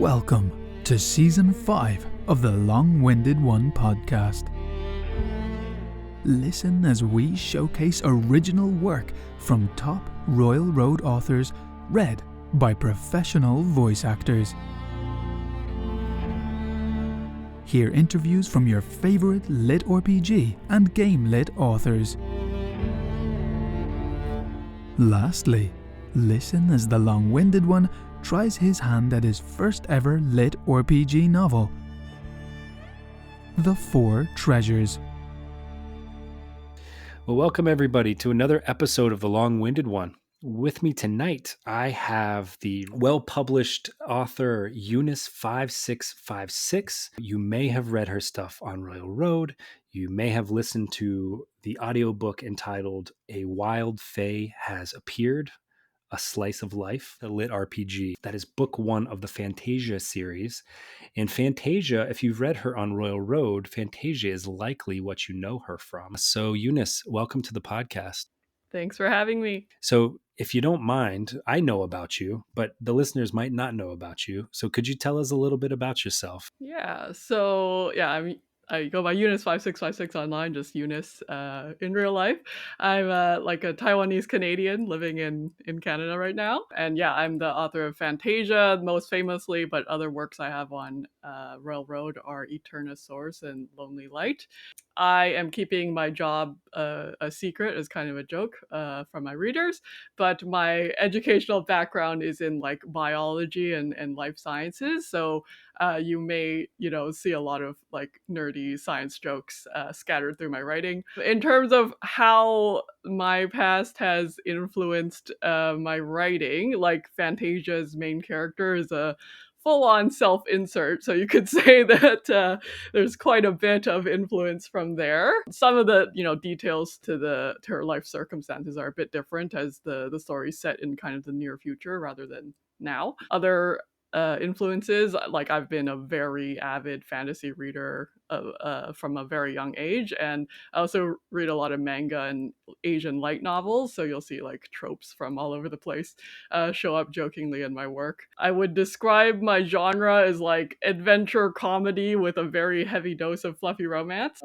Welcome to Season 5 of the Long-Winded One podcast. Listen as we showcase original work from top Royalroad authors read by professional voice actors. Hear interviews from your favorite litrpg and game lit authors. Lastly, listen as the Long-Winded One tries his hand at his first ever litrpg novel, The Four Treasures. Well, welcome everybody to another episode of The Long-Winded One. With me tonight, I have the well-published author Unice5656. You may have read her stuff on Royalroad. You may have listened to the audiobook entitled A Wild Fae Has Appeared, A Slice of Life, the lit RPG. That is book one of the Fantasia series. And Fantasia, if you've read her on Royalroad, Fantasia is likely what you know her from. So Unice, welcome to the podcast. Thanks for having me. So if you don't mind, I know about you, but the listeners might not know about you. So could you tell us a little bit about yourself? I go by Unice5656 online, just Unice in real life. I'm like a Taiwanese Canadian living in Canada right now. And yeah, I'm the author of Fantasia, most famously, but other works I have on Royalroad are Eterna Source and Lonely Light. I am keeping my job a secret as kind of a joke from my readers, but my educational background is in like biology and life sciences. So you may, see a lot of like nerdy science jokes scattered through my writing. In terms of how my past has influenced my writing, like Fantasia's main character is a full-on self-insert, so you could say that there's quite a bit of influence from there. Some of the details to her life circumstances are a bit different, as the story's set in kind of the near future rather than now. Other influences, like I've been a very avid fantasy reader from a very young age, and I also read a lot of manga and Asian light novels, so you'll see like tropes from all over the place show up jokingly in my work. I would describe my genre as like adventure comedy with a very heavy dose of fluffy romance.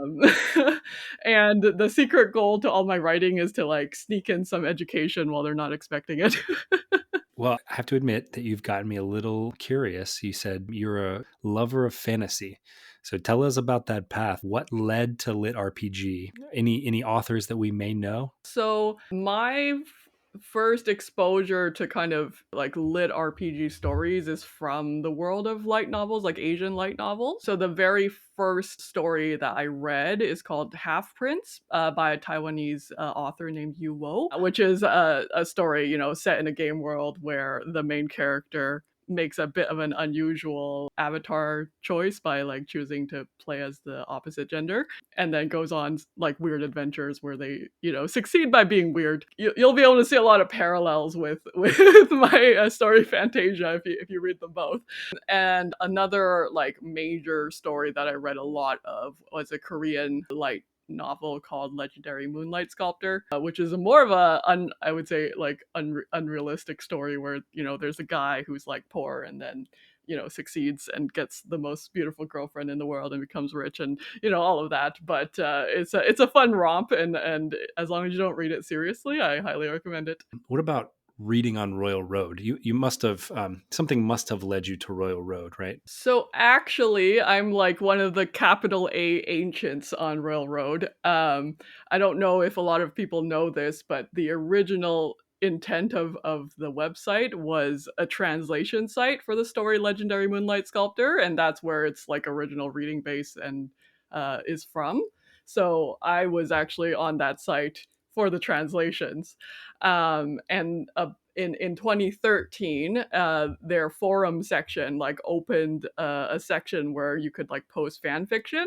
And the secret goal to all my writing is to like sneak in some education while they're not expecting it. Well, I have to admit that you've gotten me a little curious. You said you're a lover of fantasy. So tell us about that path. What led to lit RPG? Any authors that we may know? So my first exposure to kind of like lit RPG stories is from the world of light novels, like Asian light novels. So the very first story that I read is called Half Prince by a Taiwanese author named Yu Wo, which is a story, set in a game world where the main character makes a bit of an unusual avatar choice by like choosing to play as the opposite gender, and then goes on like weird adventures where they succeed by being weird. You'll be able to see a lot of parallels with my story Fantasia if you read them both. And another like major story that I read a lot of was a Korean light novel called Legendary Moonlight Sculptor, which is more of I would say like unrealistic story where there's a guy who's like poor and then succeeds and gets the most beautiful girlfriend in the world and becomes rich and all of that. But it's a fun romp, and as long as you don't read it seriously, I highly recommend it. What about reading on Royalroad? You must have something must have led you to Royalroad, right? So actually, I'm like one of the capital A ancients on Royalroad. I don't know if a lot of people know this, but the original intent of the website was a translation site for the story Legendary Moonlight Sculptor, and that's where its like original reading base and is from. So I was actually on that site for the translations, and in 2013, their forum section like opened a section where you could like post fan fiction,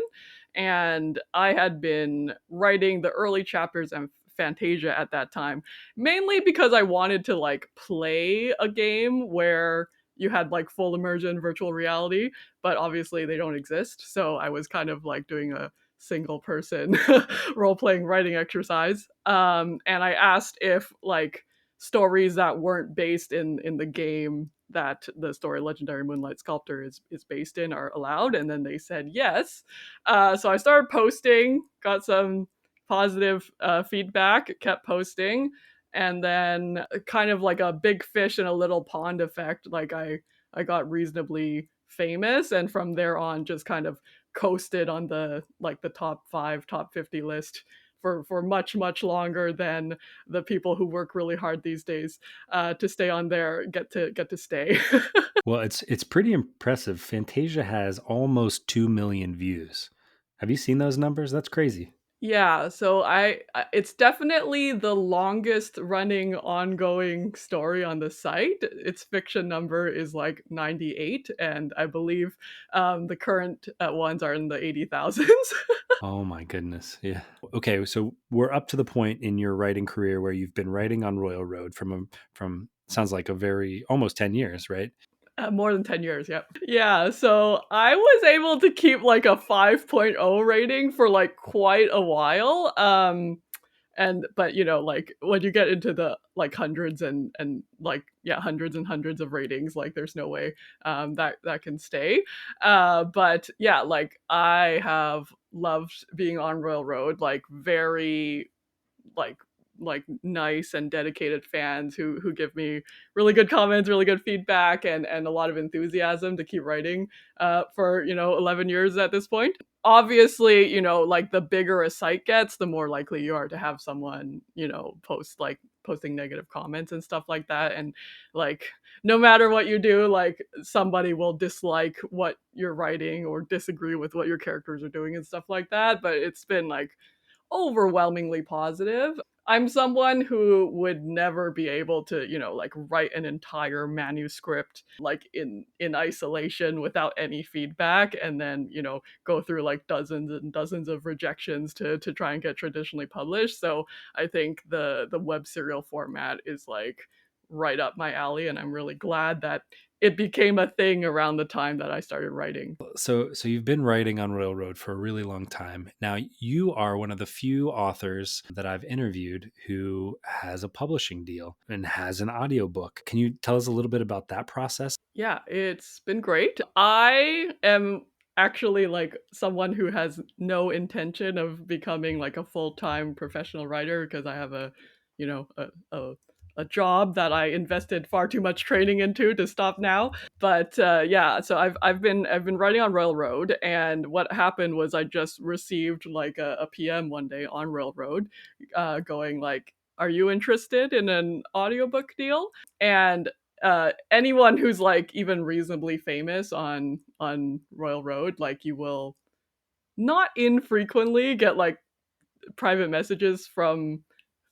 and I had been writing the early chapters and Fantasia at that time, mainly because I wanted to like play a game where you had like full immersion virtual reality, but obviously they don't exist. So I was kind of like doing a single person role-playing writing exercise. And I asked if like stories that weren't based in the game that the story Legendary Moonlight Sculptor is based in are allowed. And then they said yes. So I started posting, got some positive feedback, kept posting, and then kind of like a big fish in a little pond effect. Like I got reasonably famous, and from there on just kind of coasted on the like the top 5, top 50 list for much longer than the people who work really hard these days to stay on there get to stay. Well, it's pretty impressive. Fantasia has almost 2 million views. Have you seen those numbers? That's crazy. Yeah, so it's definitely the longest running ongoing story on the site. Its fiction number is like 98, and I believe the current ones are in the 80,000s. Oh my goodness. Yeah. Okay, so we're up to the point in your writing career where you've been writing on Royalroad from sounds like a very almost 10 years, right? More than 10 years, yep. Yeah, so I was able to keep like a 5.0 rating for like quite a while. And but you know, like when you get into the like hundreds and like yeah, hundreds and hundreds of ratings, like there's no way that can stay. But yeah, like I have loved being on Royalroad, like very like nice and dedicated fans who give me really good comments, really good feedback, and a lot of enthusiasm to keep writing for 11 years at this point. Obviously, like the bigger a site gets, the more likely you are to have someone posting negative comments and stuff like that. And like no matter what you do, like somebody will dislike what you're writing or disagree with what your characters are doing and stuff like that. But it's been like overwhelmingly positive. I'm someone who would never be able to, like write an entire manuscript like in isolation without any feedback, and then, go through like dozens and dozens of rejections to try and get traditionally published. So I think the web serial format is like right up my alley, and I'm really glad that it became a thing around the time that I started writing. So you've been writing on Royalroad for a really long time. Now you are one of the few authors that I've interviewed who has a publishing deal and has an audiobook. Can you tell us a little bit about that process? Yeah, it's been great. I am actually like someone who has no intention of becoming like a full-time professional writer because I have you know, a job that I invested far too much training into to stop now. But yeah, so I've been writing on Royalroad, and what happened was I just received like a PM one day on Royalroad, going like, "Are you interested in an audiobook deal?" And anyone who's like even reasonably famous on Royalroad, like you will not infrequently get like private messages from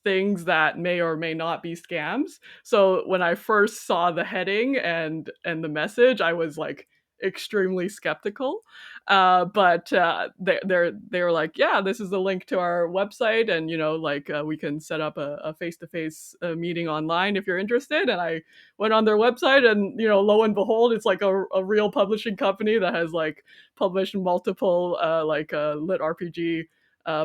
things that may or may not be scams. So when I first saw the heading and the message, I was like extremely skeptical. But they're like, yeah, this is the link to our website, and like we can set up a face-to-face meeting online if you're interested. And I went on their website, and lo and behold, it's like a real publishing company that has like published multiple lit RPG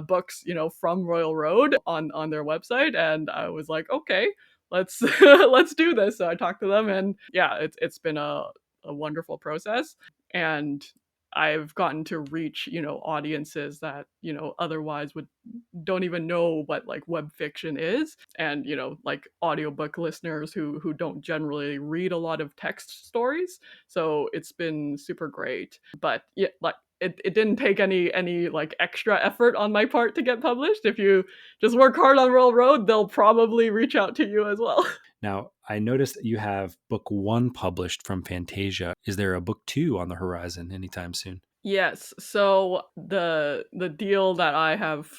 books, from Royalroad on their website, and I was like, okay, let's let's do this. So I talked to them, and yeah, it's been a wonderful process, and I've gotten to reach audiences that otherwise would don't even know what like web fiction is, and like audiobook listeners who don't generally read a lot of text stories. So it's been super great. But yeah, like it didn't take any like extra effort on my part to get published. If you just work hard on Royalroad, they'll probably reach out to you as well. Now, I noticed that you have book 1 published from Fantasia. Is there a book 2 on the horizon anytime soon? Yes. So the deal that I have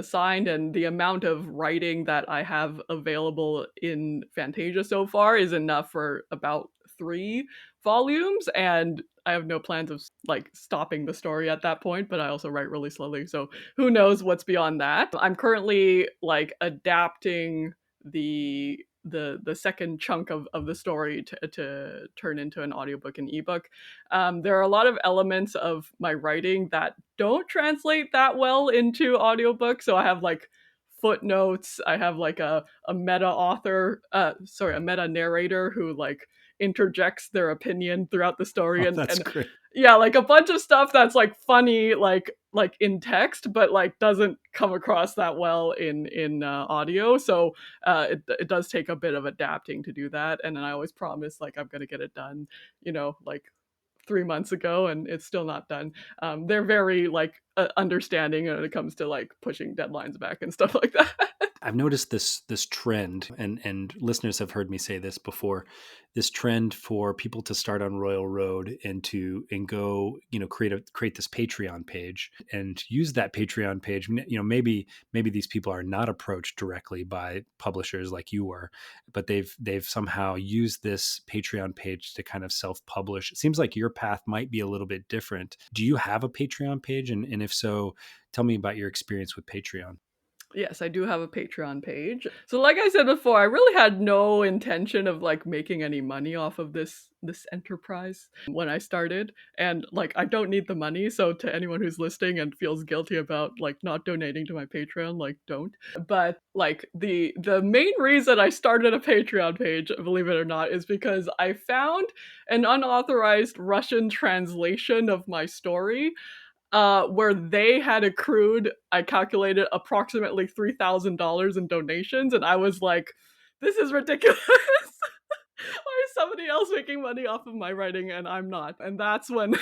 signed, and the amount of writing that I have available in Fantasia so far is enough for about 3 volumes, and I have no plans of like stopping the story at that point. But I also write really slowly, so who knows what's beyond that. I'm currently like adapting the second chunk of the story to turn into an audiobook and ebook. There are a lot of elements of my writing that don't translate that well into audiobook. So I have like footnotes. I have like a meta author, a meta narrator who like interjects their opinion throughout the story, Oh, and that's great. yeah, like a bunch of stuff that's like funny, like in text, but like doesn't come across that well in audio. So it does take a bit of adapting to do that, and then I always promise like I'm gonna get it done, like 3 months ago, and it's still not done. They're very like understanding when it comes to like pushing deadlines back and stuff like that. I've noticed this trend, and listeners have heard me say this before. This trend for people to start on Royalroad and go, create this Patreon page and use that Patreon page. Maybe these people are not approached directly by publishers like you were, but they've somehow used this Patreon page to kind of self-publish. It seems like your path might be a little bit different. Do you have a Patreon page? And if so, tell me about your experience with Patreon. Yes, I do have a Patreon page. So like I said before, I really had no intention of like making any money off of this enterprise when I started. And like I don't need the money, so to anyone who's listening and feels guilty about like not donating to my Patreon, like don't. But like the main reason I started a Patreon page, believe it or not, is because I found an unauthorized Russian translation of my story where they had accrued, I calculated approximately $3,000 in donations, and I was like, this is ridiculous. Why is somebody else making money off of my writing and I'm not? And that's when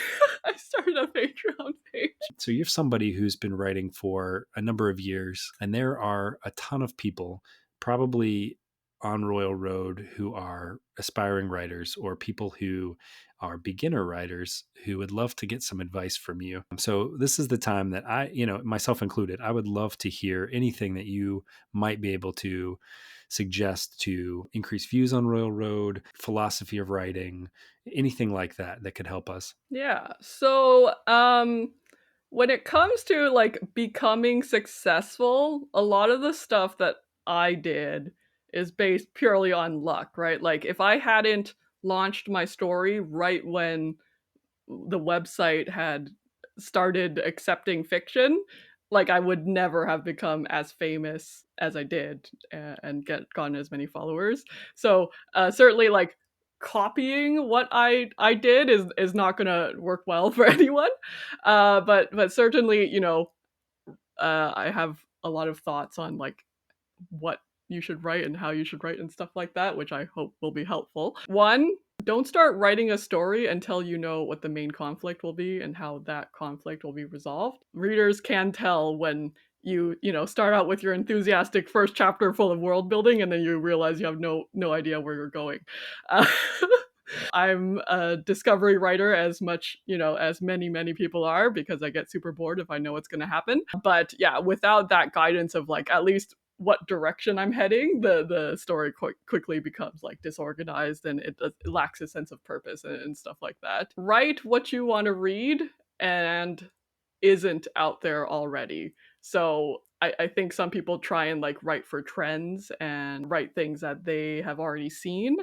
I started a Patreon page. So you're somebody who's been writing for a number of years, and there are a ton of people probably on Royalroad who are aspiring writers or people who are beginner writers who would love to get some advice from you. So this is the time that I, myself included, I would love to hear anything that you might be able to suggest to increase views on Royalroad, philosophy of writing, anything like that that could help us. Yeah. So, when it comes to like becoming successful, a lot of the stuff that I did is based purely on luck, right? Like if I hadn't launched my story right when the website had started accepting fiction, like I would never have become as famous as I did and gotten as many followers. So certainly, like copying what I did is not gonna work well for anyone. But certainly, I have a lot of thoughts on like what you should write and how you should write and stuff like that, which I hope will be helpful. One, don't start writing a story until you know what the main conflict will be and how that conflict will be resolved. Readers can tell when you start out with your enthusiastic first chapter full of world building and then you realize you have no idea where you're going. Uh, I'm a discovery writer as much, as many people are because I get super bored if I know what's going to happen. But yeah, without that guidance of like at least what direction I'm heading, the story quickly becomes like disorganized and it lacks a sense of purpose and stuff like that. Write what you want to read and isn't out there already. So I think some people try and like write for trends and write things that they have already seen.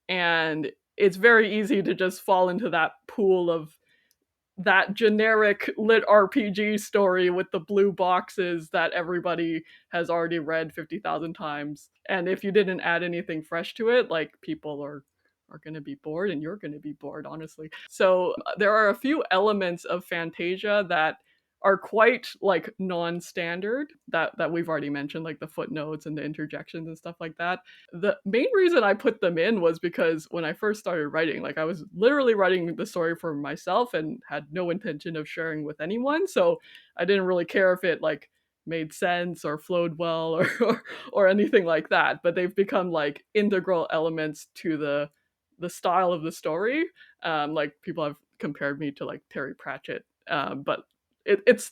And it's very easy to just fall into that pool of that generic lit RPG story with the blue boxes that everybody has already read 50,000 times. And if you didn't add anything fresh to it, like people are going to be bored and you're going to be bored, honestly. So there are a few elements of Fantasia that are quite like non-standard that we've already mentioned, like the footnotes and the interjections and stuff like that. The main reason I put them in was because when I first started writing, like I was literally writing the story for myself and had no intention of sharing with anyone. So I didn't really care if it like made sense or flowed well or anything like that. But they've become like integral elements to the style of the story. Like people have compared me to like Terry Pratchett, but it's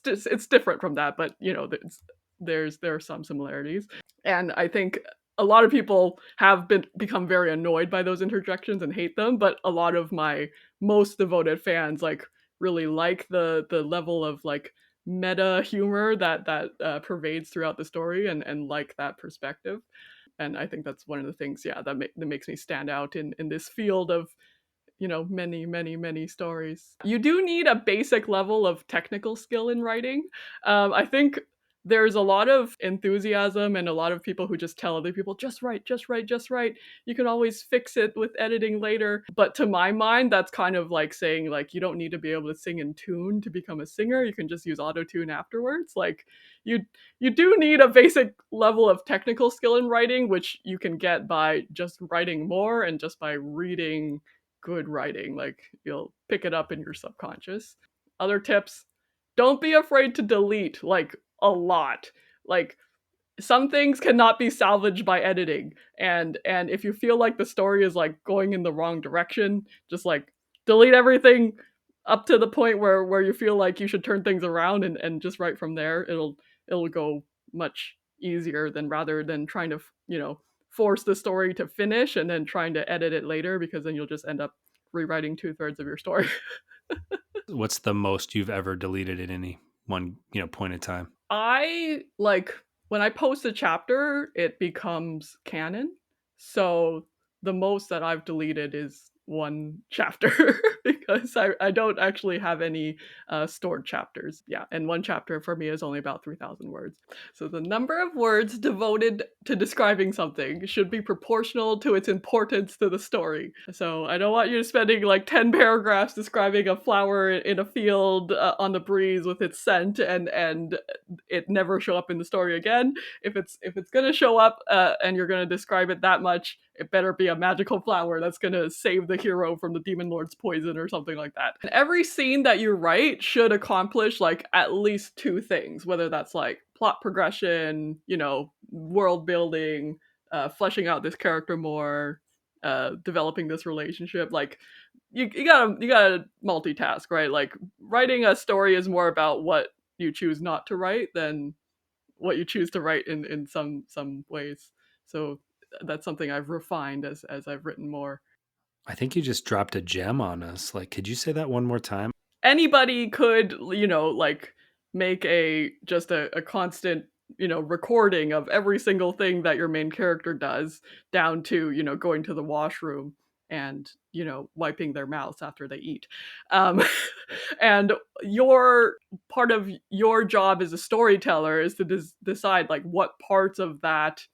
different from that. But there are some similarities, and I think a lot of people have become very annoyed by those interjections and hate them. But a lot of my most devoted fans like really like the level of like meta humor that pervades throughout the story and like that perspective. And I think that's one of the things, yeah, that makes me stand out in this field of many stories. You do need a basic level of technical skill in writing. I think there's a lot of enthusiasm and a lot of people who just tell other people, just write, just write, just write. You can always fix it with editing later. But to my mind, that's kind of like saying, like, you don't need to be able to sing in tune to become a singer. You can just use auto tune afterwards. Like, you you do need a basic level of technical skill in writing, which you can get by just writing more and just by reading good writing. Like, you'll pick it up in your subconscious. Other tips: don't be afraid to delete, like, a lot. Like, some things cannot be salvaged by editing, and if you feel like the story is like going in the wrong direction, just like delete everything up to the point where you feel like you should turn things around, and just write from there. It'll go much easier than rather than trying to, force the story to finish and then trying to edit it later, because then you'll just end up rewriting 2/3 of your story. What's the most you've ever deleted at any one, point in time? I like when I post a chapter, it becomes canon. So the most that I've deleted is one chapter because I don't actually have any stored chapters. Yeah, and one chapter for me is only about 3,000 words. So the number of words devoted to describing something should be proportional to its importance to the story. So I don't want you spending like 10 paragraphs describing a flower in a field on the breeze with its scent and it never show up in the story again. If it's gonna show up and you're gonna describe it that much, it better be a magical flower that's gonna save the hero from the demon lord's poison or something like that. And every scene that you write should accomplish like at least two things, whether that's like plot progression, world building, fleshing out this character more, developing this relationship. Like, you gotta multitask, right? Like, writing a story is more about what you choose not to write than what you choose to write in some ways. So that's something I've refined as I've written more. I think you just dropped a gem on us. Like, could you say that one more time? Anybody could, like, make a constant, recording of every single thing that your main character does, down to, going to the washroom and, wiping their mouths after they eat. Um, and your part of your job as a storyteller is to decide like what parts of that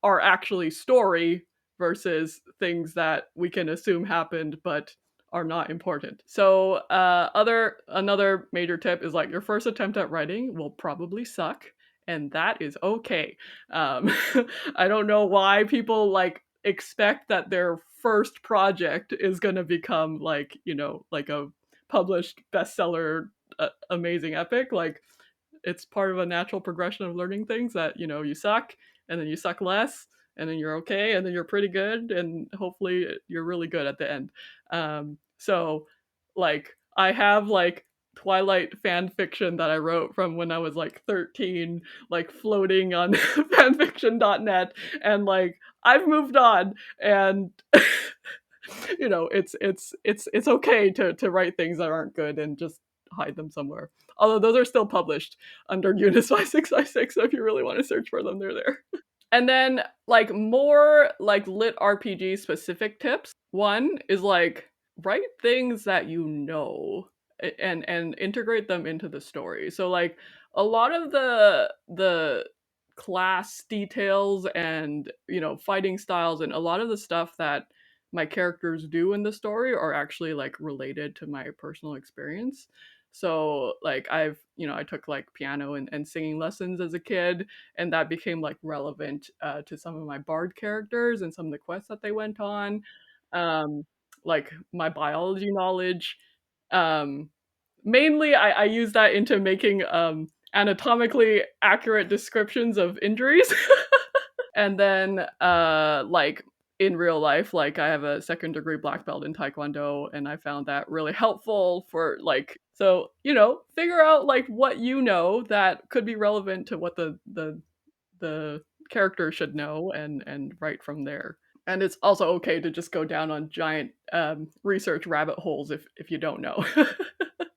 are actually story versus things that we can assume happened but are not important. So another major tip is like your first attempt at writing will probably suck, and that is okay. Um, I don't know why people like expect that their first project is going to become like, like a published bestseller, amazing epic. Like, it's part of a natural progression of learning things that, you suck, and then you suck less, and then you're okay, and then you're pretty good, and hopefully you're really good at the end. So like, I have like Twilight fan fiction that I wrote from when I was like 13, like floating on fanfiction.net, and like I've moved on, and it's okay to write things that aren't good and just hide them somewhere. Although those are still published under Unice5656, so if you really want to search for them, they're there. And then like more like lit RPG specific tips. One is like write things that and integrate them into the story. So like a lot of the class details and, fighting styles and a lot of the stuff that my characters do in the story are actually like related to my personal experience. So like I took like piano and singing lessons as a kid, and that became like relevant to some of my bard characters and some of the quests that they went on. Um, like my biology knowledge. Um, Mainly, I use that into making anatomically accurate descriptions of injuries. And then, like in real life, like I have a second degree black belt in Taekwondo, and I found that really helpful for like, so, figure out like what that could be relevant to what the character should know, and write from there. And it's also okay to just go down on giant research rabbit holes if you don't know.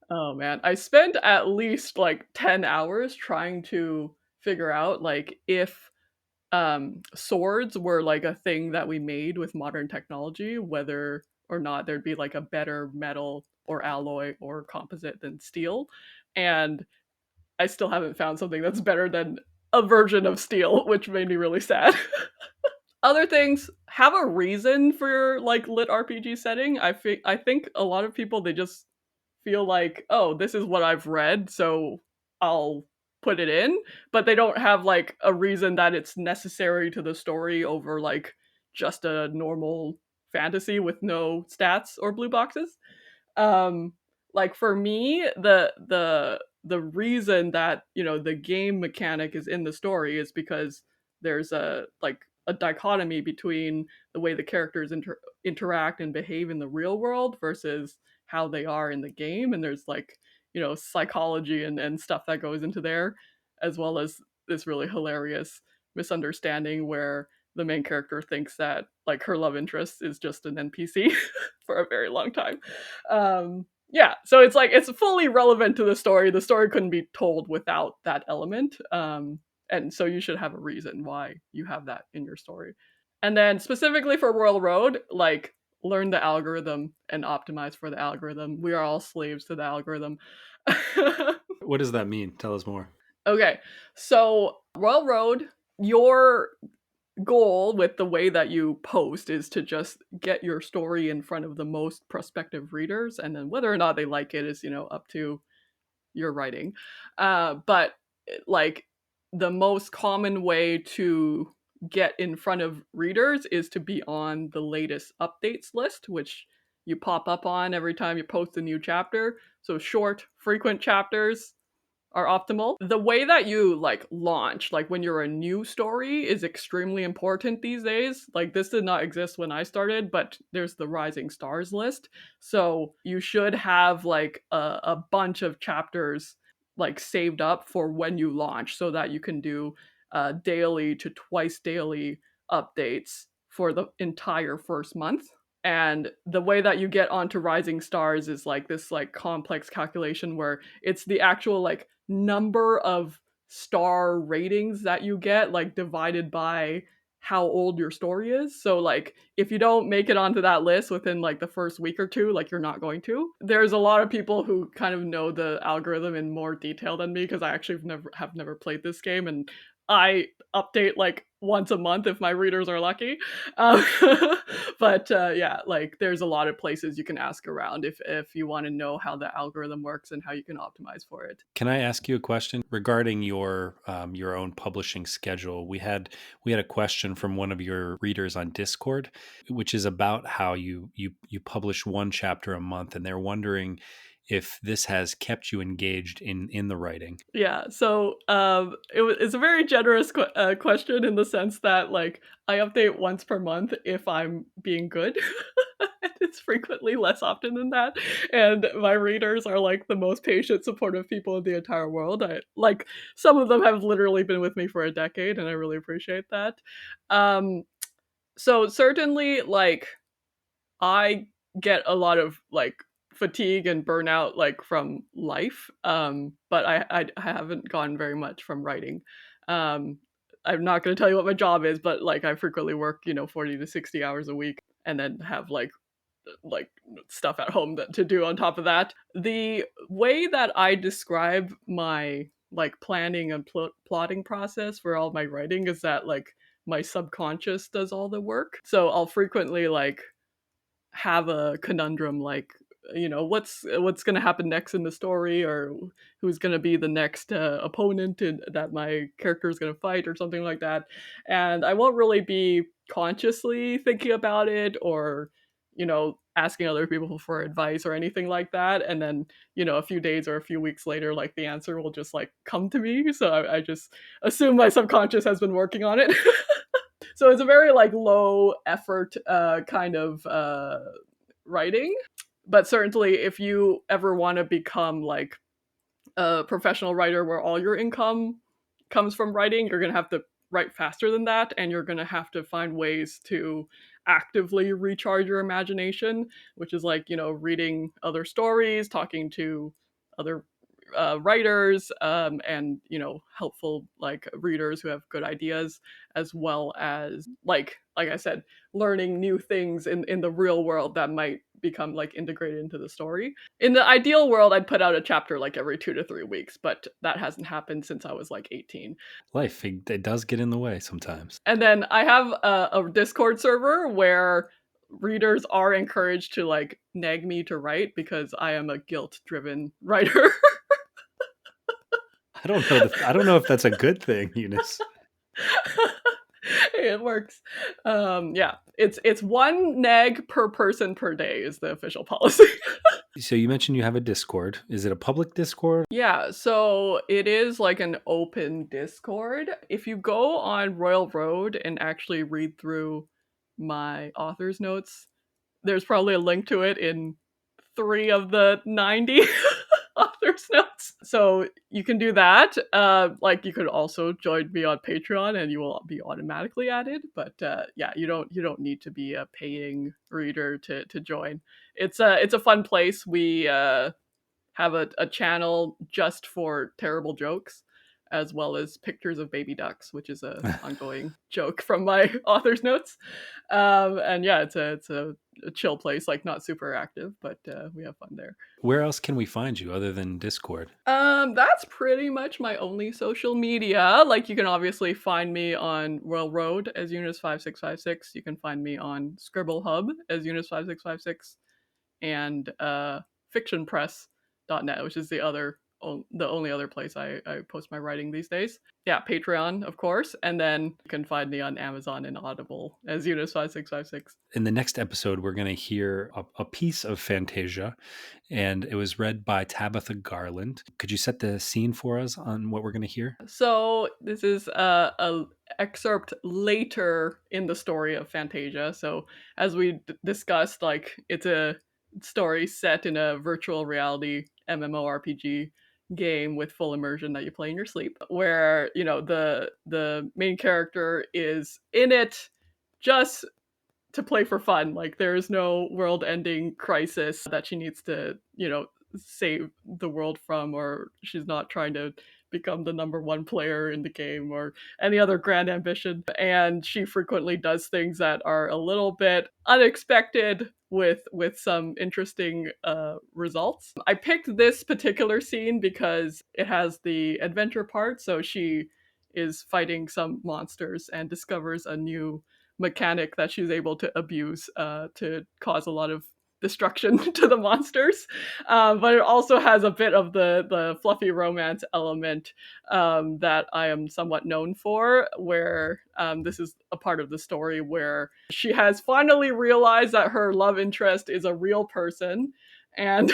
Oh man, I spent at least like 10 hours trying to figure out like if swords were like a thing that we made with modern technology, whether or not there'd be like a better metal or alloy or composite than steel. And I still haven't found something that's better than a version of Steel, which made me really sad. Other things have a reason for your like lit RPG setting. I think a lot of people, they just feel like, oh, this is what I've read, so I'll put it in, but they don't have like a reason that it's necessary to the story over like just a normal fantasy with no stats or blue boxes. um like for me, the reason that, you know, the game mechanic is in the story is because there's a dichotomy between the way the characters interact and behave in the real world versus how they are in the game, and there's like, you know, psychology and stuff that goes into there, as well as this really hilarious misunderstanding where the main character thinks that like her love interest is just an NPC for a very long time. Yeah, so it's like it's fully relevant to the story. The story couldn't be told without that element. And so you should have a reason why you have that in your story. And then specifically for Royalroad, like learn the algorithm and optimize for the algorithm. We are all slaves to the algorithm. What does that mean? Tell us more. Okay, so Royalroad, your goal with the way that you post is to just get your story in front of the most prospective readers, and then whether or not they like it is, you know, up to your writing. But like the most common way to get in front of readers is to be on the latest updates list, which you pop up on every time you post a new chapter. So short, frequent chapters are optimal. The way that you like launch, like when you're a new story, is extremely important these days. Like this did not exist when I started, but there's the Rising Stars list. So you should have like a bunch of chapters like saved up for when you launch so that you can do daily to twice daily updates for the entire first month. And the way that you get onto Rising Stars is like this like complex calculation where it's the actual like number of star ratings that you get like divided by how old your story is. So like if you don't make it onto that list within like the first week or two, like you're not going to. There's a lot of people who kind of know the algorithm in more detail than me because I actually have never played this game, and I update like once a month if my readers are lucky. Um, but yeah, like there's a lot of places you can ask around if you want to know how the algorithm works and how you can optimize for it. Can I ask you a question regarding your own publishing schedule? We had a question from one of your readers on Discord, which is about how you publish one chapter a month, and they're wondering if this has kept you engaged in the writing. Yeah, so it's a very generous question in the sense that like I update once per month if I'm being good. It's frequently less often than that, and my readers are like the most patient, supportive people in the entire world. I like some of them have literally been with me for a decade, and I really appreciate that. Um, so certainly, like I get a lot of like fatigue and burnout like from life, but I haven't gotten very much from writing. um I'm not going to tell you what my job is, but like I frequently work, you know, 40 to 60 hours a week, and then have like stuff at home to do on top of that. The way that I describe my like planning and plotting process for all my writing is that like my subconscious does all the work. So I'll frequently like have a conundrum like, you know, what's going to happen next in the story, or who's going to be the next opponent that my character is going to fight or something like that. And I won't really be consciously thinking about it or, you know, asking other people for advice or anything like that. And then, you know, a few days or a few weeks later, like the answer will just like come to me. So I just assume my subconscious has been working on it. So it's a very like low effort kind of writing. But certainly if you ever want to become like a professional writer where all your income comes from writing, you're going to have to write faster than that, and you're going to have to find ways to actively recharge your imagination, which is like, you know, reading other stories, talking to other writers, and, you know, helpful like readers who have good ideas, as well as like I said, learning new things in the real world that might become like integrated into the story. In the ideal world, I'd put out a chapter like every 2 to 3 weeks, but that hasn't happened since I was like 18. Life, it does get in the way sometimes. And then I have a Discord server where readers are encouraged to like nag me to write because I am a guilt-driven writer. I don't know if that's a good thing, Unice. It works. Yeah, it's one nag per person per day is the official policy. So you mentioned you have a Discord. Is it a public Discord? Yeah, so it is like an open Discord. If you go on Royalroad and actually read through my author's notes, there's probably a link to it in 3 of the 90 author's notes. So you can do that. Like you could also join me on Patreon and you will be automatically added. But yeah, you don't need to be a paying reader to join. It's a fun place. We have a channel just for terrible jokes, as well as pictures of baby ducks, which is a ongoing joke from my author's notes. And yeah, it's a chill place, like not super active, but we have fun there. Where else can we find you other than Discord? That's pretty much my only social media. Like you can obviously find me on Royalroad as Unice5656. You can find me on ScribbleHub as Unice5656, and fictionpress.net, which is the only other place I post my writing these days. Yeah, Patreon, of course, and then you can find me on Amazon and Audible as Unice5656. In the next episode, we're going to hear a piece of Fantasia, and it was read by Tabitha Garland. Could you set the scene for us on what we're going to hear? So this is a excerpt later in the story of Fantasia. So as we discussed, like it's a story set in a virtual reality MMORPG game with full immersion that you play in your sleep, where the main character is in it just to play for fun. Like there is no world-ending crisis that she needs to save the world from, or she's not trying to become the number one player in the game or any other grand ambition. And she frequently does things that are a little bit unexpected with some interesting results. I picked this particular scene because it has the adventure part. So she is fighting some monsters and discovers a new mechanic that she's able to abuse to cause a lot of destruction to the monsters, but it also has a bit of the fluffy romance element that I am somewhat known for, where this is a part of the story where she has finally realized that her love interest is a real person, and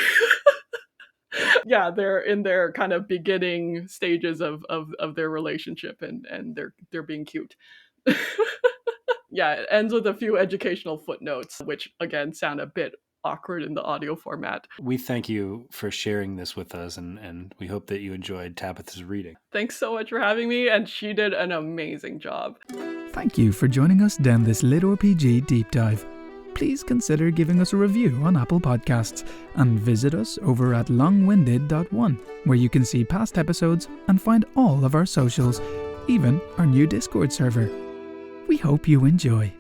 yeah, they're in their kind of beginning stages of their relationship, and they're being cute. Yeah, it ends with a few educational footnotes, which again sound a bit awkward in the audio format. We thank you for sharing this with us, and we hope that you enjoyed Tabitha's reading. Thanks so much for having me, and she did an amazing job. Thank you for joining us down this litrpg deep dive. Please consider giving us a review on Apple Podcasts and visit us over at longwinded.one, where you can see past episodes and find all of our socials, even our new Discord server. We hope you enjoy.